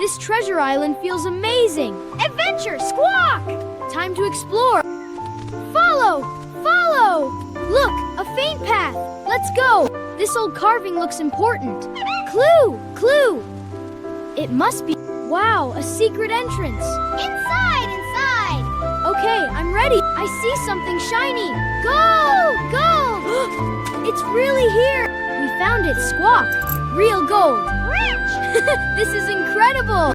This treasure island feels amazing. Adventure, Squawk! Time to explore. Follow! Follow! Look, a faint path. Let's go. This old carving looks important. Clue! Clue! It must be... Wow, a secret entrance. Inside! Okay, I'm ready. I see something shiny. Gold! Gold! It's really here. We found it, Squawk. Real gold. Rich! This is incredible.